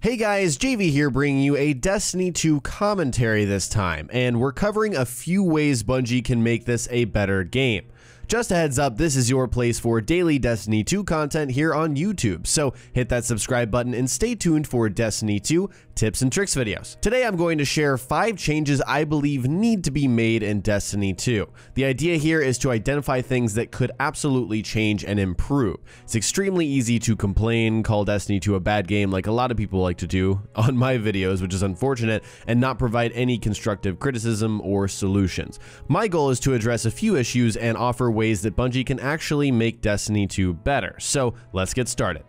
Hey guys, JV here bringing you a Destiny 2 commentary this time, and we're covering a few ways Bungie can make this a better game. Just a heads up, this is your place for daily Destiny 2 content here on YouTube, so hit that subscribe button and stay tuned for Destiny 2 tips and tricks videos. Today I'm going to share 5 changes I believe need to be made in Destiny 2. The idea here is to identify things that could absolutely change and improve. It's extremely easy to complain, call Destiny 2 a bad game like a lot of people like to do on my videos, which is unfortunate, and not provide any constructive criticism or solutions. My goal is to address a few issues and offer ways that Bungie can actually make Destiny 2 better. So let's get started.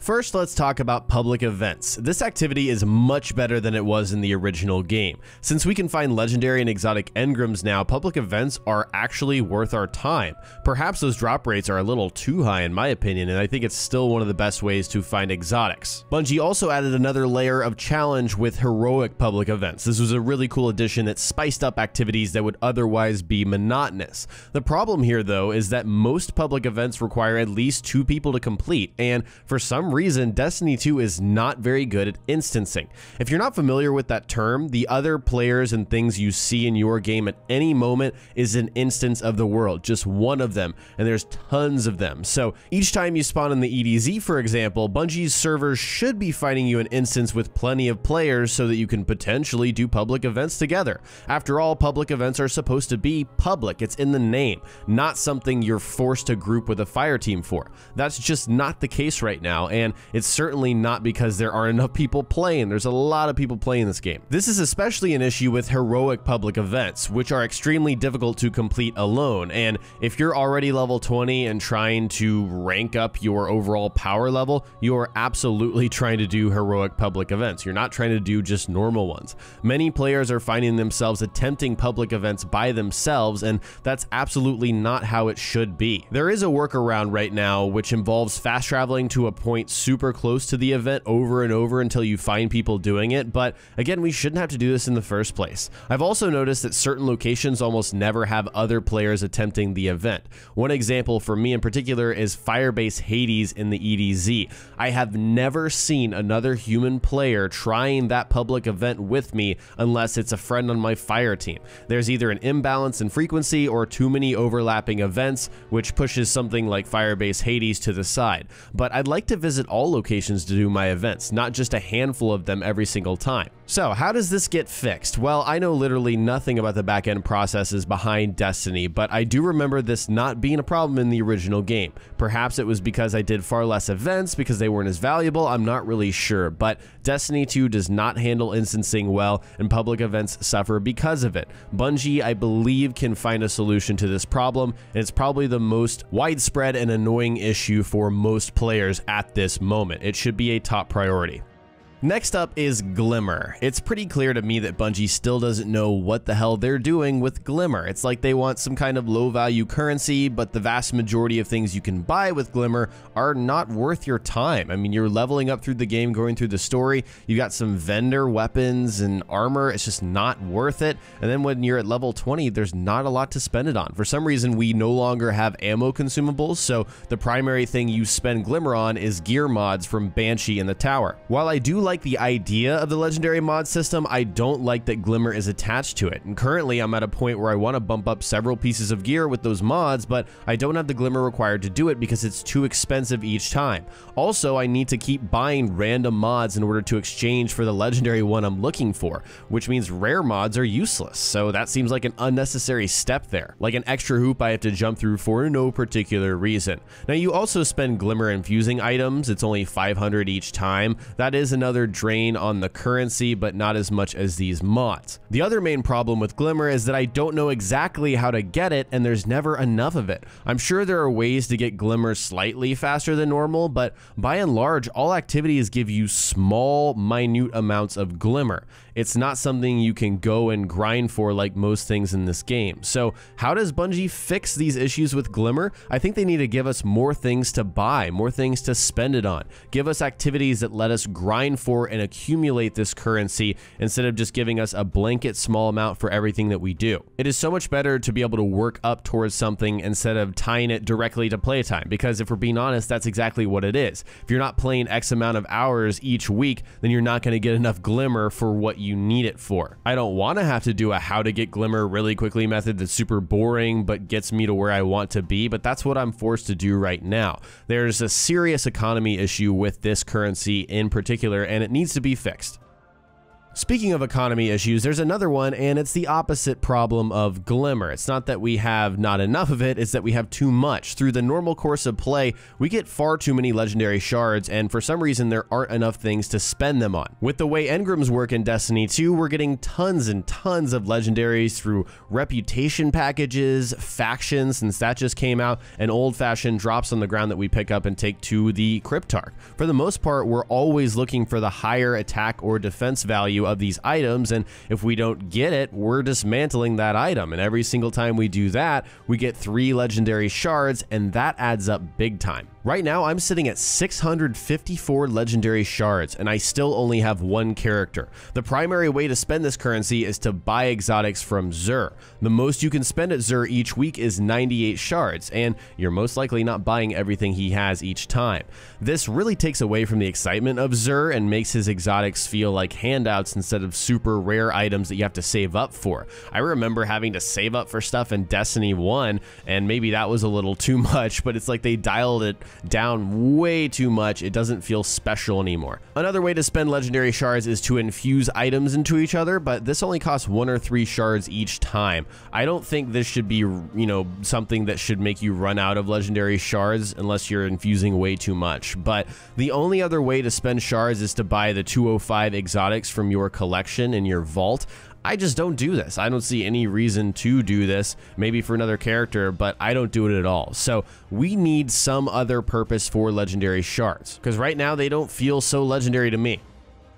First, let's talk about public events. This activity is much better than it was in the original game. Since we can find legendary and exotic engrams now, public events are actually worth our time. Perhaps those drop rates are a little too high in my opinion, and I think it's still one of the best ways to find exotics. Bungie also added another layer of challenge with heroic public events. This was a really cool addition that spiced up activities that would otherwise be monotonous. The problem here though is that most public events require at least 2 people to complete, and for some reason Destiny 2 is not very good at instancing. If you're not familiar with that term, the other players and things you see in your game at any moment is an instance of the world, just one of them, and there's tons of them. So each time you spawn in the EDZ, for example, Bungie's servers should be finding you an instance with plenty of players so that you can potentially do public events together. After all, public events are supposed to be public. It's in the name, not something you're forced to group with a fire team for. That's just not the case right now, and it's certainly not because there aren't enough people playing. There's a lot of people playing this game. This is especially an issue with heroic public events, which are extremely difficult to complete alone, and if you're already level 20 and trying to rank up your overall power level, you're absolutely trying to do heroic public events. You're not trying to do just normal ones. Many players are finding themselves attempting public events by themselves, and that's absolutely not how it should be. There is a workaround right now which involves fast traveling to a point super close to the event over and over until you find people doing it, but again, we shouldn't have to do this in the first place. I've also noticed that certain locations almost never have other players attempting the event. One example for me in particular is Firebase Hades in the EDZ. I have never seen another human player trying that public event with me unless it's a friend on my fire team. There's either an imbalance in frequency or too many overlapping events, which pushes something like Firebase Hades to the side. But I'd like to visit all locations to do my events, not just a handful of them every single time. So how does this get fixed? Well, I know literally nothing about the backend processes behind Destiny, but I do remember this not being a problem in the original game. Perhaps it was because I did far less events because they weren't as valuable, I'm not really sure, but Destiny 2 does not handle instancing well, and public events suffer because of it. Bungie, I believe, can find a solution to this problem, and it's probably the most widespread and annoying issue for most players at this moment. It should be a top priority. Next up is Glimmer. It's pretty clear to me that Bungie still doesn't know what the hell they're doing with Glimmer. It's like they want some kind of low value currency, but the vast majority of things you can buy with Glimmer are not worth your time. I mean, you're leveling up through the game, going through the story, you got some vendor weapons and armor, it's just not worth it. And then when you're at level 20, there's not a lot to spend it on. For some reason, we no longer have ammo consumables, so the primary thing you spend Glimmer on is gear mods from Banshee in the tower. While I do like the idea of the legendary mod system, I don't like that Glimmer is attached to it, and currently I'm at a point where I want to bump up several pieces of gear with those mods, but I don't have the Glimmer required to do it because it's too expensive each time. Also, I need to keep buying random mods in order to exchange for the legendary one I'm looking for, which means rare mods are useless, so that seems like an unnecessary step there, like an extra hoop I have to jump through for no particular reason. Now, you also spend Glimmer infusing items, it's only 500 each time. That is another drain on the currency, but not as much as these mods. The other main problem with Glimmer is that I don't know exactly how to get it, and there's never enough of it. I'm sure there are ways to get Glimmer slightly faster than normal, but by and large, all activities give you small, minute amounts of Glimmer. It's not something you can go and grind for like most things in this game. So how does Bungie fix these issues with Glimmer? I think they need to give us more things to buy, more things to spend it on. Give us activities that let us grind for and accumulate this currency instead of just giving us a blanket small amount for everything that we do. It is so much better to be able to work up towards something instead of tying it directly to playtime, because if we're being honest, that's exactly what it is. If you're not playing X amount of hours each week, then you're not going to get enough Glimmer for what you need it for. I don't want to have to do a how to get Glimmer really quickly method that's super boring but gets me to where I want to be, but that's what I'm forced to do right now. There's a serious economy issue with this currency in particular, and it needs to be fixed. Speaking of economy issues, there's another one, and it's the opposite problem of Glimmer. It's not that we have not enough of it, it's that we have too much. Through the normal course of play, we get far too many legendary shards, and for some reason there aren't enough things to spend them on. With the way engrams work in Destiny 2, we're getting tons and tons of legendaries through reputation packages, factions, since that just came out, and old-fashioned drops on the ground that we pick up and take to the Cryptarch. For the most part, we're always looking for the higher attack or defense value of these items, and if we don't get it, we're dismantling that item, and every single time we do that, we get 3 legendary shards, and that adds up big time. Right now, I'm sitting at 654 legendary shards, and I still only have 1 character. The primary way to spend this currency is to buy exotics from Xur. The most you can spend at Xur each week is 98 shards, and you're most likely not buying everything he has each time. This really takes away from the excitement of Xur and makes his exotics feel like handouts instead of super rare items that you have to save up for. I remember having to save up for stuff in Destiny 1, and maybe that was a little too much, but it's like they dialed it down way too much. It doesn't feel special anymore. Another way to spend legendary shards is to infuse items into each other, but this only costs 1 or 3 shards each time. I don't think this should be, something that should make you run out of legendary shards unless you're infusing way too much. But the only other way to spend shards is to buy the 205 exotics from your collection in your vault. I just don't do this. I don't see any reason to do this, maybe for another character, but I don't do it at all. So we need some other purpose for legendary shards, because right now they don't feel so legendary to me.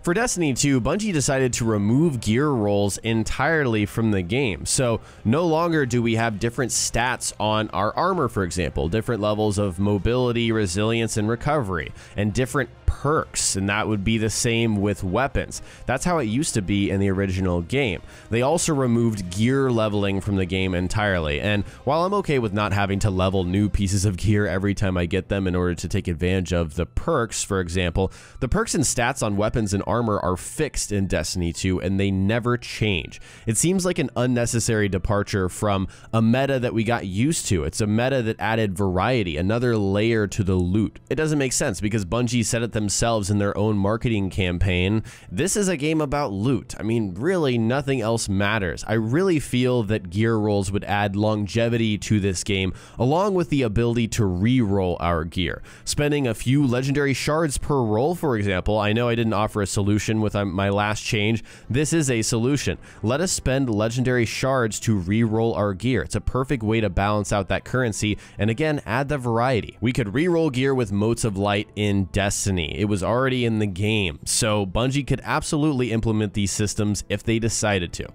For Destiny 2, Bungie decided to remove gear rolls entirely from the game. So no longer do we have different stats on our armor, for example, different levels of mobility, resilience, and recovery, and different perks, and that would be the same with weapons. That's how it used to be in the original game. They also removed gear leveling from the game entirely, and while I'm okay with not having to level new pieces of gear every time I get them in order to take advantage of the perks, for example, the perks and stats on weapons and armor are fixed in Destiny 2 and they never change. It seems like an unnecessary departure from a meta that we got used to. It's a meta that added variety, another layer to the loot. It doesn't make sense because Bungie said it themselves in their own marketing campaign. This is a game about loot. I mean, really nothing else matters. I really feel that gear rolls would add longevity to this game, along with the ability to re-roll our gear. Spending a few legendary shards per roll, for example. I know I didn't offer a solution with my last change. This is a solution. Let us spend legendary shards to re-roll our gear. It's a perfect way to balance out that currency, and again, add the variety. We could re-roll gear with Motes of Light in Destiny. It was already in the game, so Bungie could absolutely implement these systems if they decided to.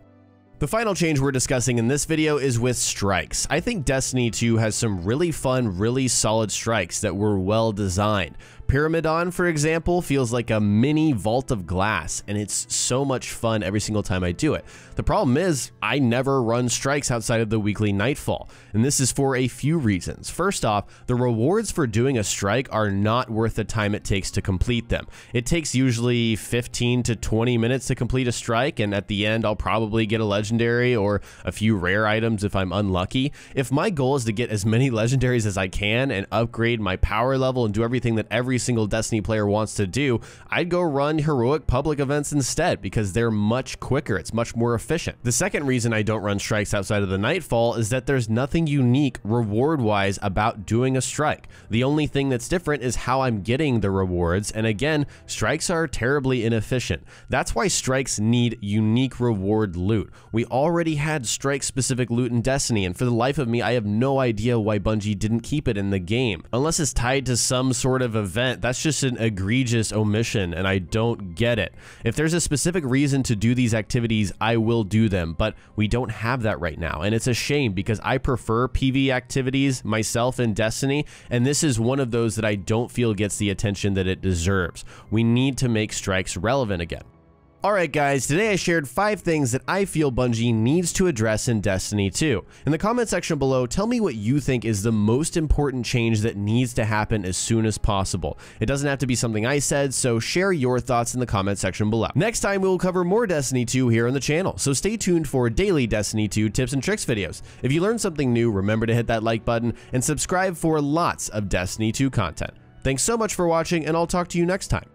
The final change we're discussing in this video is with strikes. I think Destiny 2 has some really fun, really solid strikes that were well designed. Pyramidon, for example, feels like a mini vault of glass, and it's so much fun every single time I do it. The problem is, I never run strikes outside of the weekly Nightfall, and this is for a few reasons. First off, the rewards for doing a strike are not worth the time it takes to complete them. It takes usually 15 to 20 minutes to complete a strike, and at the end, I'll probably get a legendary or a few rare items if I'm unlucky. If my goal is to get as many legendaries as I can and upgrade my power level and do everything that every single Destiny player wants to do, I'd go run heroic public events instead because they're much quicker. It's much more efficient. The second reason I don't run strikes outside of the Nightfall is that there's nothing unique reward-wise about doing a strike. The only thing that's different is how I'm getting the rewards, and again, strikes are terribly inefficient. That's why strikes need unique reward loot. We We already had strike-specific loot in Destiny, and for the life of me, I have no idea why Bungie didn't keep it in the game. Unless it's tied to some sort of event, that's just an egregious omission, and I don't get it. If there's a specific reason to do these activities, I will do them, but we don't have that right now, and it's a shame because I prefer PvE activities myself in Destiny, and this is one of those that I don't feel gets the attention that it deserves. We need to make strikes relevant again. Alright guys, today I shared 5 things that I feel Bungie needs to address in Destiny 2. In the comment section below, tell me what you think is the most important change that needs to happen as soon as possible. It doesn't have to be something I said, so share your thoughts in the comment section below. Next time we will cover more Destiny 2 here on the channel, so stay tuned for daily Destiny 2 tips and tricks videos. If you learned something new, remember to hit that like button and subscribe for lots of Destiny 2 content. Thanks so much for watching, and I'll talk to you next time.